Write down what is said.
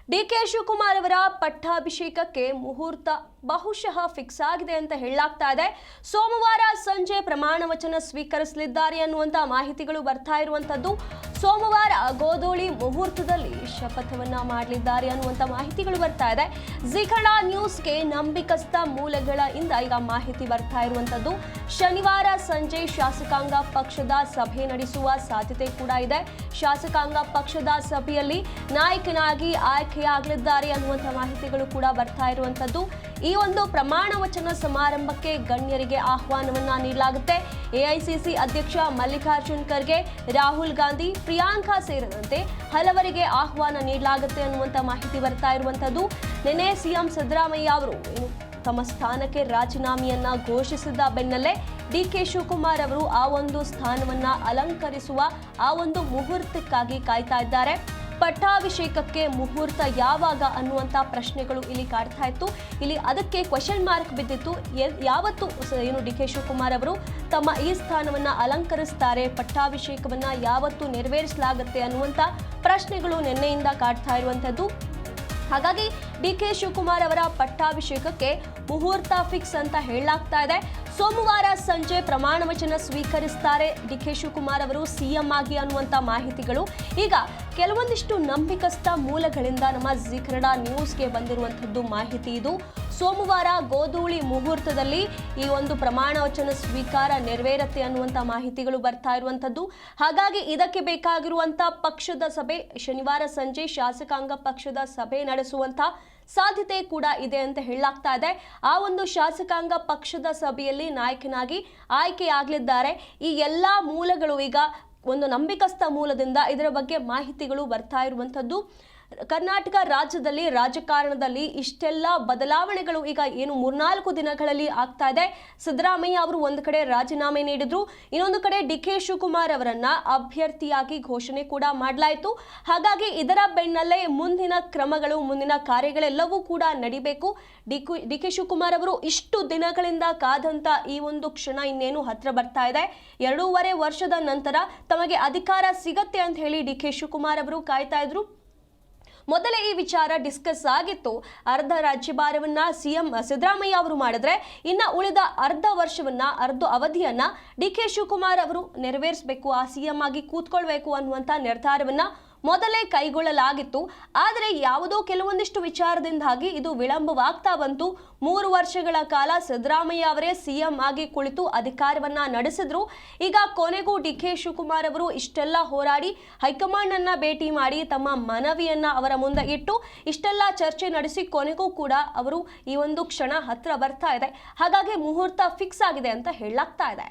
DK Shivakumar ಅವರ ಪಟ್ಟಾಭಿಷೇಕಕ್ಕೆ ಮುಹೂರ್ತ ಬಹುಶಃ ಫಿಕ್ಸ್ ಆಗಿದೆ ಅಂತ ಹೇಳಲಾಗ್ತಾ ಇದೆ. ಸೋಮವಾರ ಸಂಜೆ ಪ್ರಮಾಣ ವಚನ ಸ್ವೀಕರಿಸಲಿದ್ದಾರೆ ಅನ್ನುವಂತ ಮಾಹಿತಿಗಳು ಬರ್ತಾ ಇರುವಂತದ್ದು. ಸೋಮವಾರ ಗೋಧೂಳಿ ಮುಹೂರ್ತದಲ್ಲಿ ಶಪಥವನ್ನ ಮಾಡಲಿದ್ದಾರೆ ಅನ್ನುವಂತ ಮಾಹಿತಿಗಳು ಬರ್ತಾ ಇದೆ. ಜೀ ಕನ್ನಡ ನ್ಯೂಸ್ಗೆ ನಂಬಿಕಸ್ಥ ಮೂಲಗಳಿಂದ ಈಗ ಮಾಹಿತಿ ಬರ್ತಾ ಇರುವಂತದ್ದು. ಶನಿವಾರ ಸಂಜೆ ಶಾಸಕಾಂಗ ಪಕ್ಷದ ಸಭೆ ನಡೆಸುವ ಸಾಧ್ಯತೆ ಕೂಡ ಇದೆ. ಶಾಸಕಾಂಗ ಪಕ್ಷದ ಸಭೆಯಲ್ಲಿ ನಾಯಕನಾಗಿ ಆಯ್ಕೆಯಾಗಲಿದ್ದಾರೆ ಅನ್ನುವಂಥ ಮಾಹಿತಿಗಳು ಕೂಡ ಬರ್ತಾ ಇರುವಂತದ್ದು. ಈ ಒಂದು ಪ್ರಮಾಣ ವಚನ ಸಮಾರಂಭಕ್ಕೆ ಗಣ್ಯರಿಗೆ ಆಹ್ವಾನವನ್ನ ನೀಡಲಾಗುತ್ತೆ. ಎಐಸಿಸಿ ಅಧ್ಯಕ್ಷ ಮಲ್ಲಿಕಾರ್ಜುನ್ ಖರ್ಗೆ, ರಾಹುಲ್ ಗಾಂಧಿ, ಪ್ರಿಯಾಂಕಾ ಸೇರಿದಂತೆ ಹಲವರಿಗೆ ಆಹ್ವಾನ ನೀಡಲಾಗುತ್ತೆ ಅನ್ನುವಂಥ ಮಾಹಿತಿ ಬರ್ತಾ ಇರುವಂತದ್ದು. ನಿನ್ನೆ ಸಿಎಂ ಸಿದ್ದರಾಮಯ್ಯ ಅವರು ತಮ್ಮ ಸ್ಥಾನಕ್ಕೆ ರಾಜೀನಾಮೆಯನ್ನ ಘೋಷಿಸಿದ ಬೆನ್ನಲ್ಲೇ ಡಿಕೆ ಶಿವಕುಮಾರ್ ಅವರು ಆ ಒಂದು ಸ್ಥಾನವನ್ನ ಅಲಂಕರಿಸುವ ಆ ಒಂದು ಮುಹೂರ್ತಕ್ಕಾಗಿ ಕಾಯ್ತಾ ಇದ್ದಾರೆ. ಪಟ್ಟಾಭಿಷೇಕಕ್ಕೆ ಮುಹೂರ್ತ ಯಾವಾಗ ಅನ್ನುವಂಥ ಪ್ರಶ್ನೆಗಳು ಇಲ್ಲಿ ಕಾಡ್ತಾ ಇತ್ತು. ಇಲ್ಲಿ ಅದಕ್ಕೆ ಕ್ವೆಶ್ಚನ್ ಮಾರ್ಕ್ ಬಿದ್ದಿತ್ತು. ಯಾವತ್ತು ಏನು ಡಿಕೆ ಶಿವಕುಮಾರ್ ಅವರು ತಮ್ಮ ಈ ಸ್ಥಾನವನ್ನ ಅಲಂಕರಿಸ್ತಾರೆ, ಪಟ್ಟಾಭಿಷೇಕವನ್ನ ಯಾವತ್ತು ನೆರವೇರಿಸಲಾಗುತ್ತೆ ಅನ್ನುವಂಥ ಪ್ರಶ್ನೆಗಳು ನಿನ್ನೆಯಿಂದ ಕಾಡ್ತಾ ಇರುವಂಥದ್ದು. ಹಾಗಾಗಿ ಡಿಕೆ ಶಿವಕುಮಾರ್ ಅವರ ಪಟ್ಟಾಭಿಷೇಕಕ್ಕೆ ಮುಹೂರ್ತ ಫಿಕ್ಸ್ ಅಂತ ಹೇಳಲಾಗ್ತಾ ಇದೆ. ಸೋಮವಾರ ಸಂಜೆ ಪ್ರಮಾಣ ವಚನ ಸ್ವೀಕರಿಸ್ತಾರೆ ಡಿಕೆ ಶಿವಕುಮಾರ್ ಅವರು ಸಿಎಂ ಆಗಿ ಅನ್ನುವಂಥ ಮಾಹಿತಿಗಳು ಈಗ ಕೆಲವೊಂದಿಷ್ಟು ನಂಬಿಕಸ್ಥ ಮೂಲಗಳಿಂದ ನಮ್ಮ ಜೀ ಕನ್ನಡ ನ್ಯೂಸ್ಗೆ ಬಂದಿರುವಂಥದ್ದು ಮಾಹಿತಿ ಇದು. ಸೋಮವಾರ ಗೋಧೂಳಿ ಮುಹೂರ್ತದಲ್ಲಿ ಈ ಒಂದು ಪ್ರಮಾಣ ವಚನ ಸ್ವೀಕಾರ ನೆರವೇರುತ್ತೆ ಅನ್ನುವಂಥ ಮಾಹಿತಿಗಳು ಬರ್ತಾ ಇರುವಂಥದ್ದು. ಹಾಗಾಗಿ ಇದಕ್ಕೆ ಬೇಕಾಗಿರುವಂಥ ಪಕ್ಷದ ಸಭೆ ಶನಿವಾರ ಸಂಜೆ ಶಾಸಕಾಂಗ ಪಕ್ಷದ ಸಭೆ ನಡೆಸುವಂಥ ಸಾಧ್ಯತೆ ಕೂಡ ಇದೆ ಅಂತ ಹೇಳಲಾಗ್ತಾ ಇದೆ. ಆ ಒಂದು ಶಾಸಕಾಂಗ ಪಕ್ಷದ ಸಭೆಯಲ್ಲಿ ನಾಯಕನಾಗಿ ಆಯ್ಕೆಯಾಗಲಿದ್ದಾರೆ. ಈ ಎಲ್ಲ ಮೂಲಗಳು ಈಗ ಒಂದು ನಂಬಿಕಸ್ಥ ಮೂಲದಿಂದ ಇದರ ಬಗ್ಗೆ ಮಾಹಿತಿಗಳು ಬರ್ತಾ ಇರುವಂಥದ್ದು. ಕರ್ನಾಟಕ ರಾಜ್ಯದಲ್ಲಿ ರಾಜಕಾರಣದಲ್ಲಿ ಇಷ್ಟೆಲ್ಲ ಬದಲಾವಣೆಗಳು ಈಗ ಏನು 3-4 ದಿನಗಳಲ್ಲಿ ಆಗ್ತಾ ಇದೆ. ಸಿದ್ದರಾಮಯ್ಯ ಅವರು ಒಂದು ಕಡೆ ರಾಜೀನಾಮೆ ನೀಡಿದ್ರು, ಇನ್ನೊಂದು ಕಡೆ ಡಿಕೆ ಶಿವಕುಮಾರ್ ಅವರನ್ನ ಅಭ್ಯರ್ಥಿಯಾಗಿ ಘೋಷಣೆ ಕೂಡ ಮಾಡಲಾಯಿತು. ಹಾಗಾಗಿ ಇದರ ಬೆನ್ನಲ್ಲೇ ಮುಂದಿನ ಕ್ರಮಗಳು, ಮುಂದಿನ ಕಾರ್ಯಗಳೆಲ್ಲವೂ ಕೂಡ ನಡಿಬೇಕು. ಡಿಕೆ ಶಿವಕುಮಾರ್ ಅವರು ಇಷ್ಟು ದಿನಗಳಿಂದ ಕಾದಂತ ಈ ಒಂದು ಕ್ಷಣ ಇನ್ನೇನು ಹತ್ರ ಬರ್ತಾ ಇದೆ. 2.5 ವರ್ಷದ ನಂತರ ತಮಗೆ ಅಧಿಕಾರ ಸಿಗತ್ತೆ ಅಂತ ಹೇಳಿ ಡಿಕೆ ಶಿವಕುಮಾರ್ ಅವರು ಕಾಯ್ತಾ ಇದ್ರು. ಮೊದಲೇ ಈ ವಿಚಾರ ಡಿಸ್ಕಸ್ ಆಗಿತ್ತು. ಅರ್ಧ ರಾಜ್ಯಭಾರವನ್ನ ಸಿಎಂ ಸಿದ್ದರಾಮಯ್ಯ ಅವರು ಮಾಡಿದ್ರೆ ಇನ್ನ ಉಳಿದ ಅರ್ಧ ಅವಧಿಯನ್ನ ಡಿಕೆ ಶಿವಕುಮಾರ್ ಅವರು ನೆರವೇರಿಸಬೇಕು, ಆ ಸಿಎಂ ಆಗಿ ಕೂತ್ಕೊಳ್ಬೇಕು ಅನ್ನುವಂಥ ನಿರ್ಧಾರವನ್ನ ಮೊದಲೇ ಕೈಗೊಳ್ಳಲಾಗಿತ್ತು. ಆದರೆ ಯಾವುದೋ ಕೆಲವೊಂದಿಷ್ಟು ವಿಚಾರದಿಂದಾಗಿ ಇದು ವಿಳಂಬವಾಗ್ತಾ ಬಂತು. 3 ವರ್ಷಗಳ ಕಾಲ ಸಿದ್ದರಾಮಯ್ಯ ಅವರೇ ಸಿಎಂ ಆಗಿ ಕುಳಿತು ಅಧಿಕಾರವನ್ನ ನಡೆಸಿದ್ರು. ಈಗ ಕೊನೆಗೂ ಡಿಕೆ ಶಿವಕುಮಾರ್ ಅವರು ಇಷ್ಟೆಲ್ಲ ಹೋರಾಡಿ ಹೈಕಮಾಂಡ್ ಅನ್ನ ಭೇಟಿ ಮಾಡಿ ತಮ್ಮ ಮನವಿಯನ್ನ ಅವರ ಮುಂದೆ ಇಟ್ಟು ಇಷ್ಟೆಲ್ಲ ಚರ್ಚೆ ನಡೆಸಿ ಕೊನೆಗೂ ಕೂಡ ಅವರು ಈ ಒಂದು ಕ್ಷಣ ಹತ್ರ ಬರ್ತಾ ಇದೆ. ಹಾಗಾಗಿ ಮುಹೂರ್ತ ಫಿಕ್ಸ್ ಆಗಿದೆ ಅಂತ ಹೇಳಲಾಗ್ತಾ ಇದೆ.